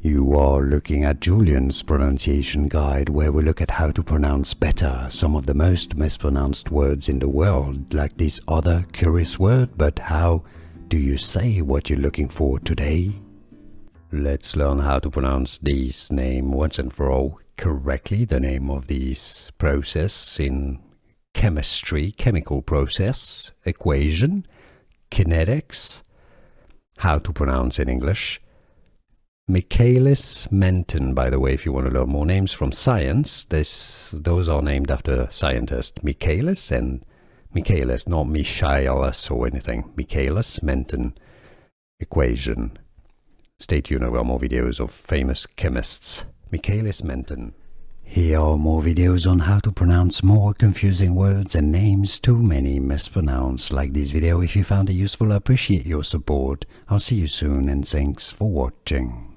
You are looking at Julian's pronunciation guide, where we look at how to pronounce better some of the most mispronounced words in the world, like this other curious word. But how do you say what you're looking for today? Let's learn how to pronounce this name once and for all correctly, the name of this process in chemistry, chemical process, equation, kinetics, how to pronounce in English. Machaelis-Menten, by the way, if you want to learn more names from science, those are named after scientists. Michaelis and Michaelis, not Michaelis or anything. Machaelis-Menten Equation. Stay tuned, I've got more videos of famous chemists. Machaelis-Menten. Here are more videos on how to pronounce more confusing words and names too many mispronounced. Like this video if you found it useful. I appreciate your support. I'll see you soon and thanks for watching.